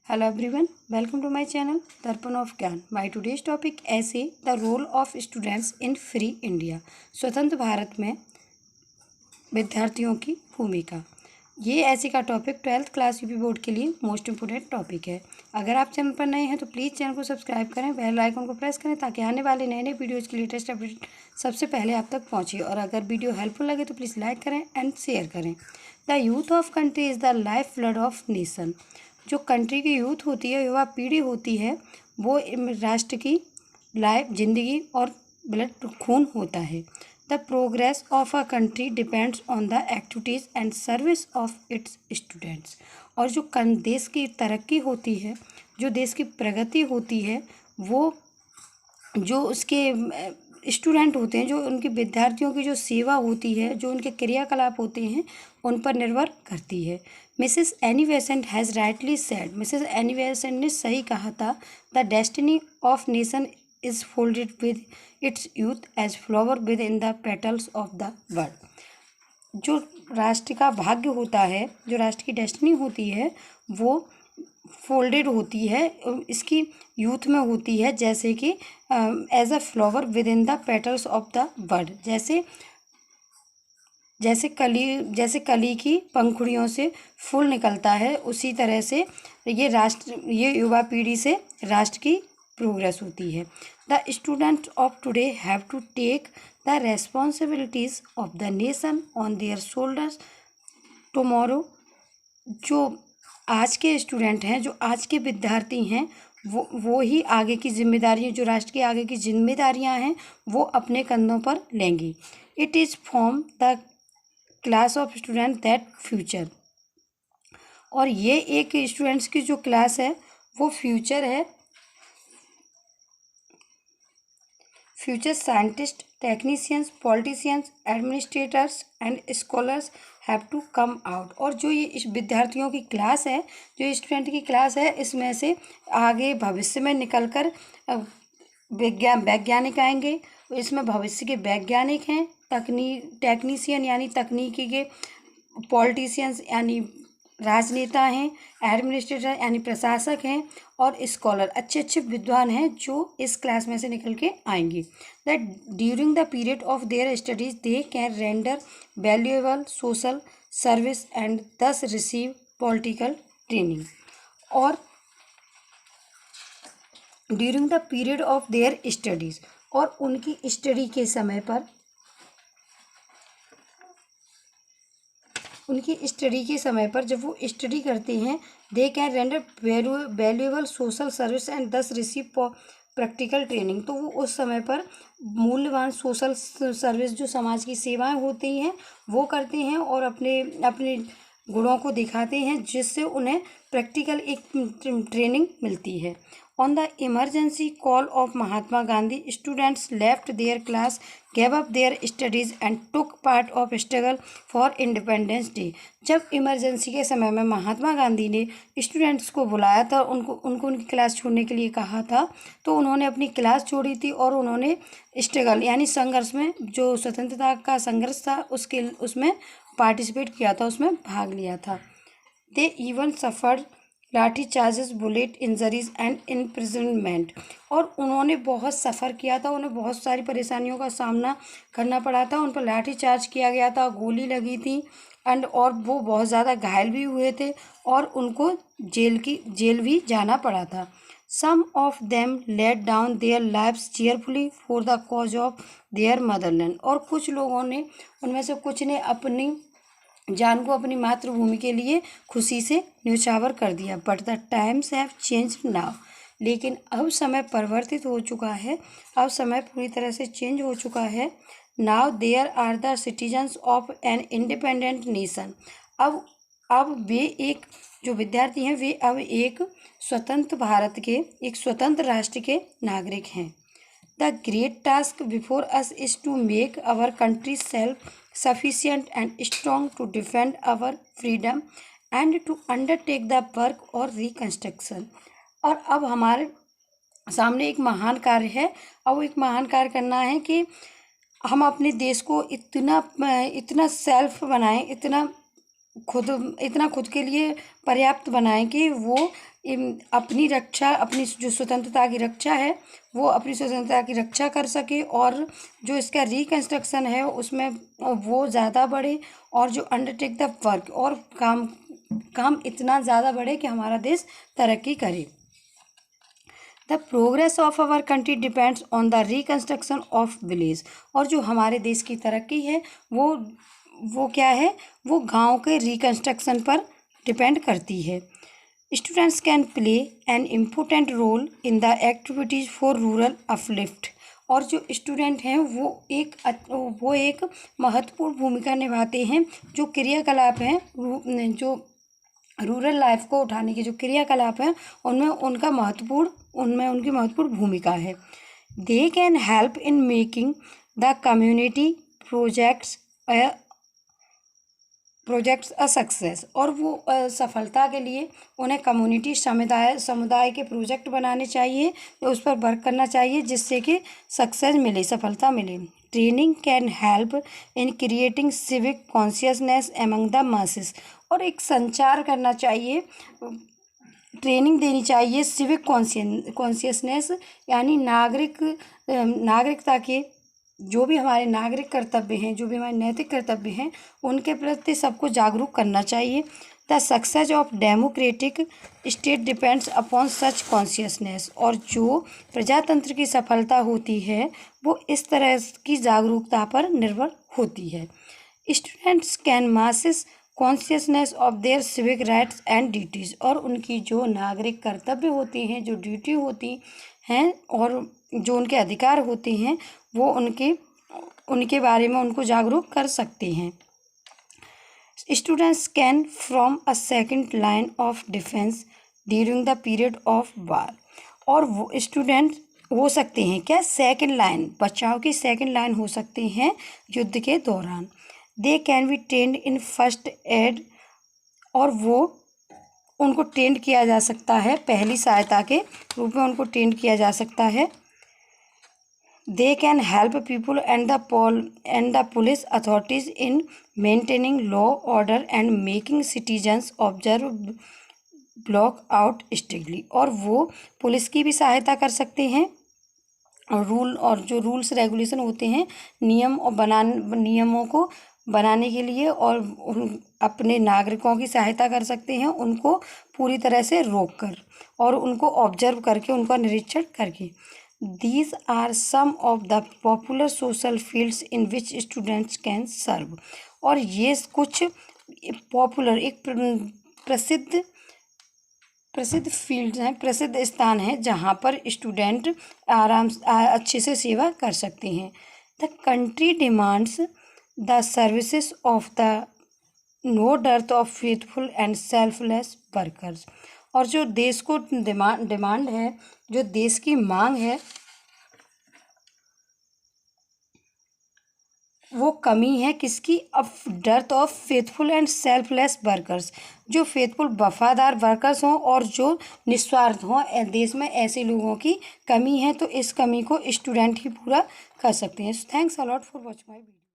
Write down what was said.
Hello everyone, welcome to my channel Darpan of Gyan. My today's topic ऐसे the role of students in free India. स्वतंत्र भारत में विद्यार्थियों की भूमिका. ये ऐसे का topic 12th class UP board के लिए मोस्ट इम्पोर्टेंट टॉपिक है. अगर आप चैनल पर नए हैं तो प्लीज़ चैनल को सब्सक्राइब करें, बेल आइकन को प्रेस करें ताकि आने वाले नए नए वीडियोज़ की लेटेस्ट अपडेट सबसे पहले आप तक पहुँचे. और अगर वीडियो हेल्पफुल लगे तो प्लीज़ लाइक करें एंड शेयर करें. The youth of country is the life blood of nation. जो कंट्री की यूथ होती है, युवा पीढ़ी होती है, वो राष्ट्र की लाइफ, जिंदगी और ब्लड खून होता है. The progress of a country depends on the activities and service of its students. और जो देश की तरक्की होती है, जो देश की प्रगति होती है, वो जो उसके स्टूडेंट होते हैं, जो उनके विद्यार्थियों की जो सेवा होती है, जो उनके क्रियाकलाप होते हैं, उन पर निर्भर करती है. Mrs Annie Besant has rightly said. Mrs Annie Besant ने सही कहा था, the destiny of nation is folded with its youth as flower within the petals of the world. जो राष्ट्र का भाग्य होता है, जो राष्ट्र की डेस्टिनी होती है, वो फोल्डेड होती है, इसकी यूथ में होती है, जैसे कि as a flower within the petals of the bird. जैसे कली की पंखुड़ियों से फूल निकलता है, उसी तरह से ये युवा पीढ़ी से राष्ट्र की प्रोग्रेस होती है. The student of today have to take the responsibilities of the nation on their shoulders tomorrow. जो आज के स्टूडेंट हैं, जो आज के विद्यार्थी हैं, वो ही आगे की जिम्मेदारियां, जो राष्ट्र की आगे की जिम्मेदारियां हैं, वो अपने कंधों पर लेंगी. It is from the class of student that future. और ये एक स्टूडेंट्स की जो क्लास है, वो फ्यूचर है. Future scientist, technicians, politicians, administrators and scholars have to come out. और जो ये इस विद्यार्थियों की क्लास है, जो स्टूडेंट की क्लास है, इसमें से आगे भविष्य में निकलकर वैज्ञानिक आएंगे. इसमें भविष्य के वैज्ञानिक हैं, टेक्नीशियन यानी तकनीकी के, पॉलिटिशियंस यानी राजनेता हैं, एडमिनिस्ट्रेटर यानी प्रशासक हैं, और स्कॉलर अच्छे अच्छे विद्वान हैं जो इस क्लास में से निकल के आएंगे. That during the period of their studies they can render valuable social service and दस रिसीव पॉलिटिकल ट्रेनिंग. और during the period of their studies, और उनकी स्टडी के समय पर, जब वो स्टडी करते हैं, they can render valuable social service and दस रिसीव प्रैक्टिकल ट्रेनिंग. तो वो उस समय पर मूल्यवान सोशल सर्विस, जो समाज की सेवाएं होती हैं, वो करते हैं और अपने गुणों को दिखाते हैं, जिससे उन्हें प्रैक्टिकल एक ट्रेनिंग मिलती है. On the emergency call of Mahatma Gandhi, students left their class, gave up their studies and took part of struggle for Independence Day. जब इमरजेंसी के समय में महात्मा गांधी ने स्टूडेंट्स को बुलाया था, उनको उनकी क्लास छोड़ने के लिए कहा था, तो उन्होंने अपनी क्लास छोड़ी थी और उन्होंने स्ट्रगल यानी संघर्ष में, जो स्वतंत्रता का संघर्ष था, उसमें पार्टिसिपेट किया था, उसमें भाग लिया था. दे इवन सफर्ड लाठी charges, bullet injuries and imprisonment. और उन्होंने बहुत सफ़र किया था, उन्हें बहुत सारी परेशानियों का सामना करना पड़ा था, उन पर लाठी चार्ज किया गया था, गोली लगी थी, और वो बहुत ज़्यादा घायल भी हुए थे, और उनको जेल भी जाना पड़ा था. Some of them laid down their lives cheerfully for the cause of their motherland. और कुछ लोगों ने, उनमें से कुछ ने अपनी जान को अपनी मातृभूमि के लिए खुशी से न्यौछावर कर दिया. But the times have changed now. लेकिन अब समय परिवर्तित हो चुका है, अब समय पूरी तरह से चेंज हो चुका है. Now there are the citizens of an independent nation. अब वे एक, जो विद्यार्थी हैं, वे अब एक स्वतंत्र भारत के, एक स्वतंत्र राष्ट्र के नागरिक हैं. The great task before us is to make our country self-sufficient and strong to defend our freedom and to undertake the work or reconstruction. और अब हमारे सामने एक महान कार्य है. अब एक महान कार्य करना है कि हम अपने देश को इतना सेल्फ बनाएं, इतना खुद के लिए पर्याप्त बनाएं कि वो अपनी रक्षा, अपनी जो स्वतंत्रता की रक्षा है वो अपनी स्वतंत्रता की रक्षा कर सके, और जो इसका रिकन्स्ट्रक्शन है उसमें वो ज़्यादा बढ़े, और जो अंडरटेक द वर्क, और काम इतना ज़्यादा बढ़े कि हमारा देश तरक्की करे। The progress of our country depends on the reconstruction of village. और जो हमारे देश की तरक्की है वो क्या है, वो गांव के रिकन्स्ट्रक्शन पर डिपेंड करती है। Students can play an important role in the activities for rural uplift. और जो स्टूडेंट हैं वो एक महत्वपूर्ण भूमिका निभाते हैं। जो क्रियाकलाप हैं, जो रूरल लाइफ को उठाने के जो क्रियाकलाप हैं उनमें उनकी महत्वपूर्ण भूमिका है। They can help in making the community projects a success. और वो सफलता के लिए उन्हें कम्युनिटी समुदाय के प्रोजेक्ट बनाने चाहिए, तो उस पर वर्क करना चाहिए जिससे कि सक्सेस मिले, सफलता मिले। Training can help in creating civic consciousness among the masses. और एक संचार करना चाहिए, ट्रेनिंग देनी चाहिए सिविक कॉन्शियसनेस, यानी नागरिकता के जो भी हमारे नागरिक कर्तव्य हैं, जो भी हमारे नैतिक कर्तव्य हैं, उनके प्रति सबको जागरूक करना चाहिए। The success of democratic state depends upon such consciousness. और जो प्रजातंत्र की सफलता होती है वो इस तरह की जागरूकता पर निर्भर होती है। Students can masses consciousness of their civic rights and duties. और उनकी जो नागरिक कर्तव्य होती हैं, जो ड्यूटी होती हैं, और जो उनके अधिकार होते हैं, वो उनके बारे में उनको जागरूक कर सकते हैं। Students can from a second line of defence during the period of war. और वो स्टूडेंट हो सकते हैं क्या, सेकंड लाइन, बचाव की सेकंड लाइन हो सकते हैं युद्ध के दौरान। They can be trend in first aid. और उनको ट्रेंड किया जा सकता है, पहली सहायता के रूप में उनको ट्रेंड किया जा सकता है। They can help people and the police authorities in maintaining law order and making citizens observe block out strictly. और वो पुलिस की भी सहायता कर सकते हैं, और जो रूल्स रेगुलेशन होते हैं, नियमों को बनाने के लिए, और अपने नागरिकों की सहायता कर सकते हैं, उनको पूरी तरह से रोक कर और उनको ऑब्जर्व करके, उनका निरीक्षण करके। These are some of the popular social fields in which students can serve. और ये कुछ पॉपुलर, एक प्रसिद्ध फील्ड हैं, प्रसिद्ध स्थान हैं जहाँ पर स्टूडेंट अच्छे से सेवा कर सकते हैं। The country demands the services of the no dearth of faithful and selfless workers. और जो देश को डिमांड है, जो देश की मांग है, वो कमी है किसकी, of dearth of faithful and selfless workers. जो फेथफुल वफादार वर्कर्स हों और जो निस्वार्थ हों, देश में ऐसे लोगों की कमी है। तो इस कमी को स्टूडेंट ही पूरा कर सकते हैं। Thanks a lot for watching my video.